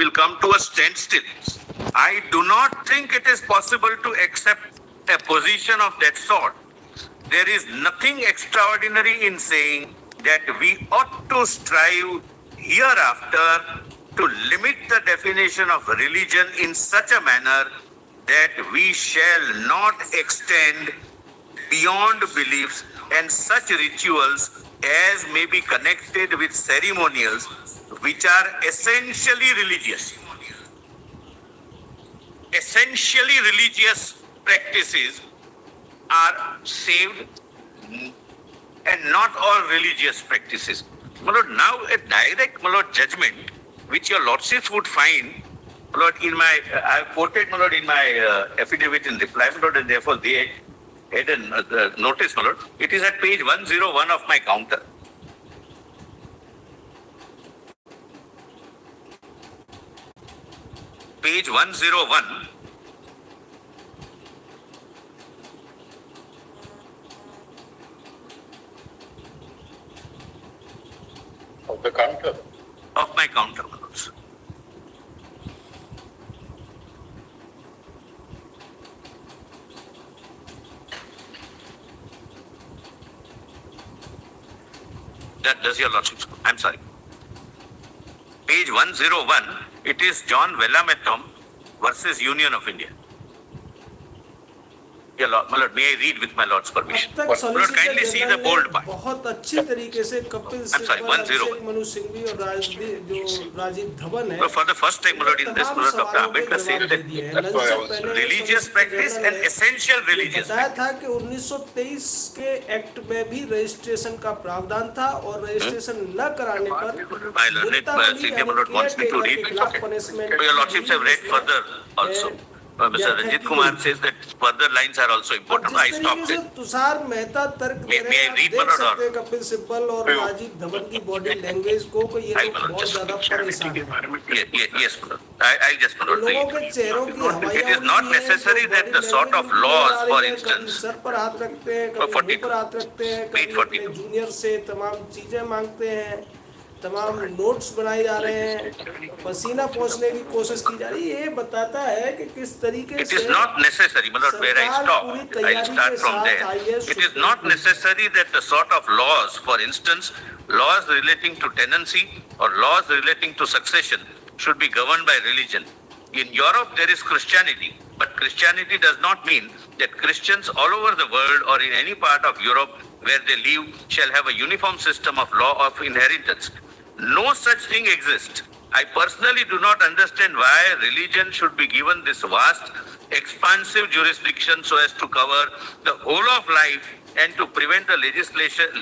will come to a standstill. I do not think it is possible to accept a position of that sort. There is nothing extraordinary in saying that we ought to strive hereafter to limit the definition of religion in such a manner that we shall not extend beyond beliefs and such rituals as may be connected with ceremonials which are essentially religious. Essentially religious practices are saved and not all religious practices. My Lord, now a direct, my Lord, judgment which your lordships would find, my Lord, in my, I have quoted, my Lord, in my affidavit in reply, my Lord, and therefore they had a notice, my Lord. It is at page 101 of my counter. Page 101. Of the counter. Of my counter, my lords. That does your lordship. I'm sorry. Page 101, it is John Vellamatham versus Union of India. Your Lord, my Lord, may I read with my Lord's permission? अब तक My Lord, solicitor kindly see the general bold ने part. बहुत अच्छी तरीके से Kapil I'm sorry, Sibal, 101. Abhishek Manu Singhvi और जो राजीव धवन है, So for the first time, my Lord, in this, my Lord, Dr. Ambedkar said that That's why I was religious practice and essential religious बताया practice. था कि 1923 के एक्ट में भी रजिस्ट्रेशन का प्रावधान था और रजिस्ट्रेशन न कराने पर My learned senior my Lord wants me to read. Punishment Your lordships have read further also. Mr. Ranjit Kumar says that further lines are also important. I stopped it. Tushar Mehta तर्क दे रहे हैं, आप देख सकते हैं कपिल सिब्बल और राजीव धवन की बॉडी लैंग्वेज को कि ये लोग बहुत ज्यादा परेशान हैं। Yes, my Lord. I'll just, my Lord, लोगों read. के चेहरों की हवाइयाँ It is not उड़ती हैं, necessary जो that the body sort of language laws, नजर आ for रही है, instance, कभी सर पर हाथ रखते हैं, कभी 42. मुंह पर हाथ रखते हैं, कभी Page 42. अपने जूनियर से तमाम चीजें मांगते हैं, तमाम नोट्स बनाए जा रहे हैं, पसीना पोंछने की कोशिश की जा रही है। ये बताता है कि किस तरीके it से is not necessary, my Lord, where I सरकार stop. पूरी I'll तैयारी start के from साथ there. आई है It is supreme not court में। necessary that the sort of laws, for instance, laws relating to tenancy or laws relating to succession should be governed by religion. In Europe, there is Christianity, but Christianity does not mean that Christians all over the world or in any part of Europe where they live shall have a uniform system of law of inheritance. No such thing exists. I personally do not understand why religion should be given this vast, expansive jurisdiction so as to cover the whole of life and to prevent the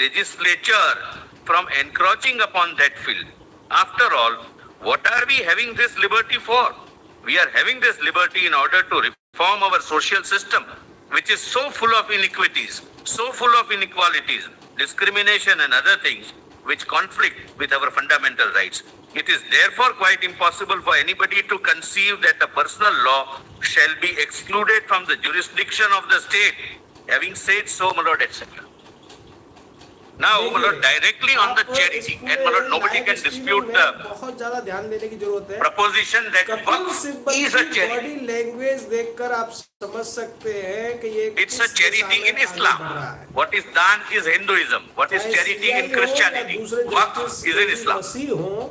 legislature from encroaching upon that field. After all, what are we having this liberty for? We are having this liberty in order to reform our social system, which is so full of iniquities, so full of inequalities, discrimination and other things which conflict with our fundamental rights. It is therefore quite impossible for anybody to conceive that a personal law shall be excluded from the jurisdiction of the state. Having said so, my Lord, etc. Now, my Lord, directly on the charity, and my Lord, nobody can dispute the बहुत ज्यादा ध्यान देने की जरूरत है। proposition that Kapil works Sibal is a की charity. Body language देखकर आप समझ सकते हैं कि ये It's a किस दिशा charity में in आगे Islam. बढ़ रहा है। What is done is Hinduism. What is चाहे charity in CIO या Christianity? दूसरे Waqf justice is in Islam. मसीह हों,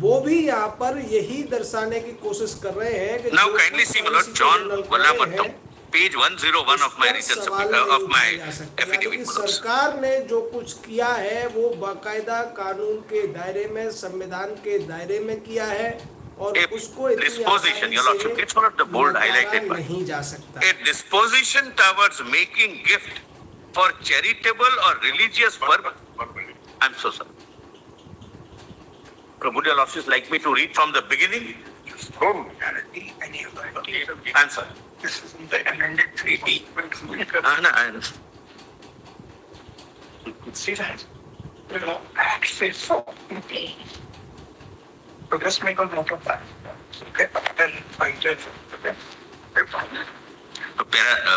वो भी यहाँ पर यही दर्शाने की कोशिश कर रहे हैं कि Now जो kindly कुछ see, my Lord, solicitor John general कर रहे Vellamatham, हैं, page 101 of my उस पर written सवाल नहीं of my उठाए जा सकते। यानी affidavit, कि my Lords. सरकार ने जो कुछ किया है वो बाकायदा कानून के दायरे में, संविधान के दायरे में किया है और A उसको इतनी disposition, आसानी your Lordship, से it's one of the bold नकारा highlighted part. नहीं जा सकता। A disposition towards making gift for charitable or religious purpose. I'm so sorry. Would your Lordship like me to read from the beginning? I'm sorry. This is the amended treaty. No, I understand. You can see that. Actually, so. So just make a note of that. Okay, then find it. Okay.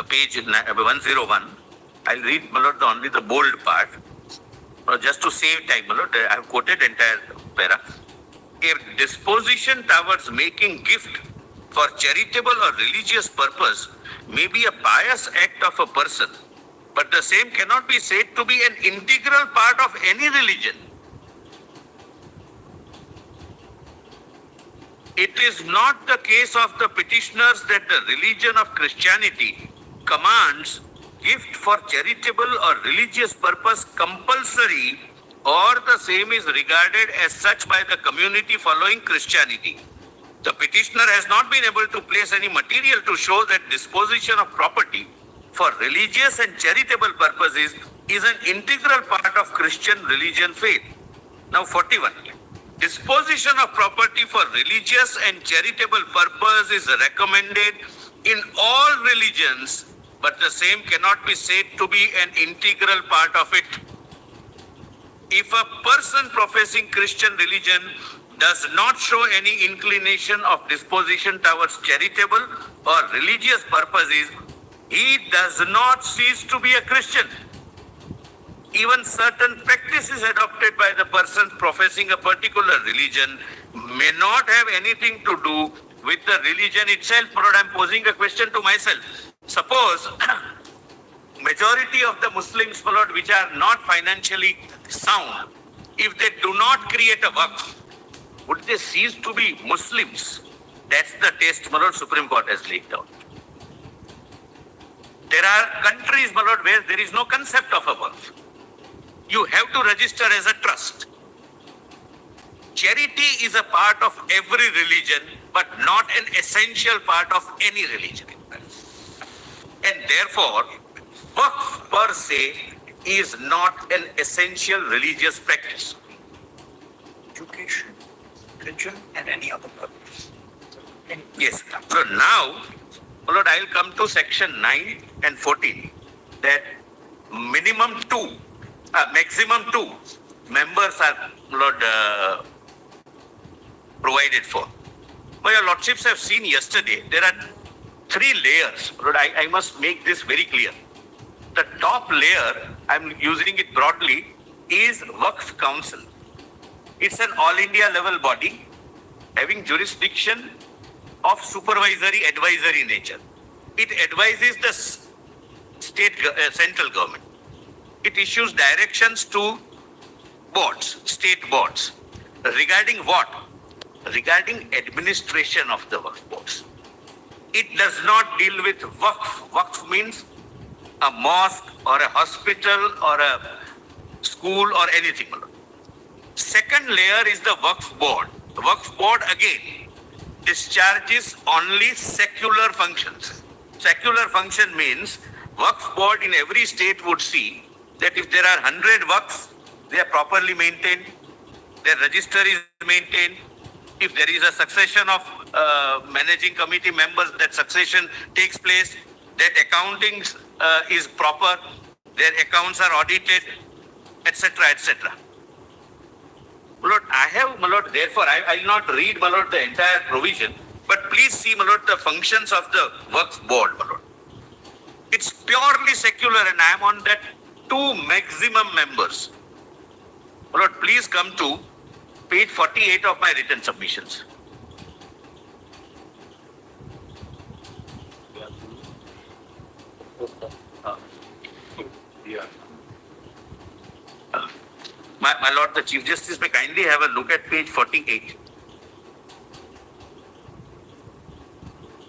Page 101. I'll read, my Lord, only the bold part. Just to save time, my Lord, I have quoted entire para. a disposition towards making gift for charitable or religious purpose may be a pious act of a person, but the same cannot be said to be an integral part of any religion. It is not the case of the petitioners that the religion of Christianity commands gift for charitable or religious purpose compulsory, or the same is regarded as such by the community following Christianity. The petitioner has not been able to place any material to show that disposition of property for religious and charitable purposes is an integral part of Christian religion faith. Now 41. Disposition of property for religious and charitable purpose is recommended in all religions, but the same cannot be said to be an integral part of it. If a person professing Christian religion does not show any inclination of disposition towards charitable or religious purposes, he does not cease to be a Christian. Even certain practices adopted by the person professing a particular religion may not have anything to do with the religion itself. But I'm posing a question to myself. Suppose majority of the Muslims, Lord, which are not financially sound, if they do not create a waqf, would they cease to be Muslims? That's the test, my Lord, Supreme Court has laid down. There are countries, my Lord, where there is no concept of a waqf. You have to register as a trust. Charity is a part of every religion, but not an essential part of any religion. And therefore, waqf per se is not an essential religious practice. Education, religion, and any other purpose. Yes. So now, Lord, I will come to section 9 and 14. That maximum two members are, Lord, provided for. But your Lordships have seen yesterday, there are 3 layers. Lord, I must make this very clear. The top layer, I'm using it broadly, is Waqf Council. It's an all India level body having jurisdiction of supervisory, advisory nature. It advises the central government. It issues directions to boards, state boards. Regarding what? Regarding administration of the waqf boards. It does not deal with waqf. Waqf means a mosque or a hospital or a school or anything. Second layer is the waqf board. The waqf board again discharges only secular functions. Secular function means waqf board in every state would see that if there are 100 waqfs, they are properly maintained, their register is maintained. If there is a succession of managing committee members, that succession takes place, that accounting is proper, their accounts are audited, etc., etc. My Lord, I have, my Lord, therefore, I will not read, my Lord, the entire provision, but please see, my Lord, the functions of the Waqf board, my Lord. It's purely secular, and I am on that 2 maximum members. My Lord, please come to page 48 of my written submissions. My Lord, the Chief Justice may kindly have a look at page 48.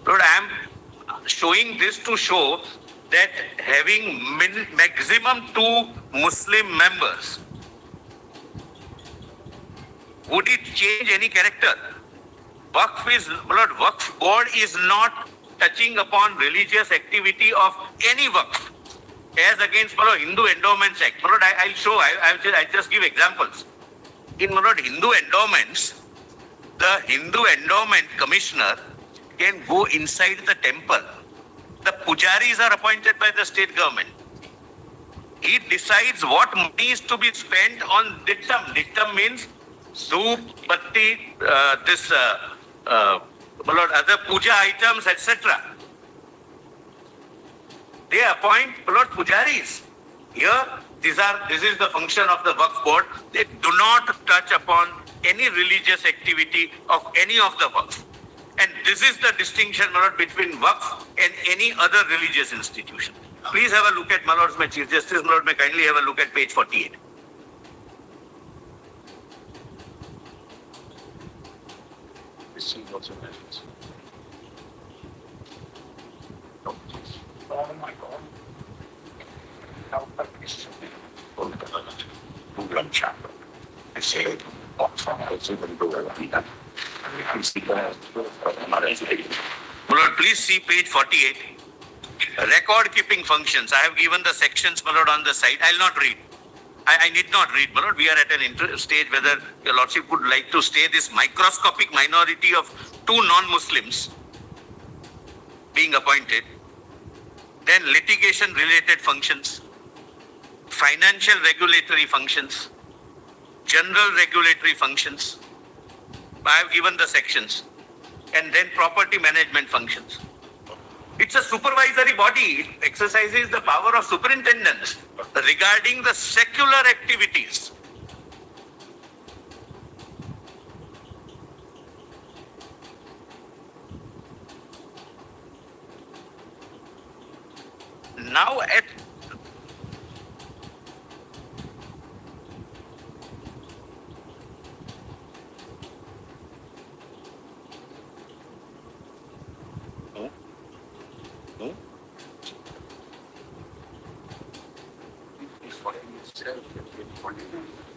Lord, I am showing this to show that having maximum 2 Muslim members, would it change any character? Waqf board is not touching upon religious activity of any waqf, as against Hindu Endowments Act. I'll show, I'll just give examples. In Hindu endowments, the Hindu Endowment Commissioner can go inside the temple. The pujaris are appointed by the state government. He decides what money is to be spent on dictum. Dictum means soup, batti, other puja items, etc. They appoint pujaris. Here, this is the function of the Waqf board. They do not touch upon any religious activity of any of the waqf. And this is the distinction, my lord, between waqf and any other religious institution. Please have a look at, my lords, my Chief Justice, my lord, may kindly have a look at page 48. Oh my God. Now, but this England chapter. I say, Oxford, I say, when you go over that. I see that. My lord, please see page 48. Record keeping functions. I have given the sections, my lord, on the side. I'll not read. I need not read, my lord. We are at an stage whether your lordship would like to stay this microscopic minority of 2 non-Muslims being appointed. Then litigation related functions, financial regulatory functions, general regulatory functions. I have given the sections. And then property management functions. It's a supervisory body. It exercises the power of superintendence regarding the secular activities. Now at It's what he said.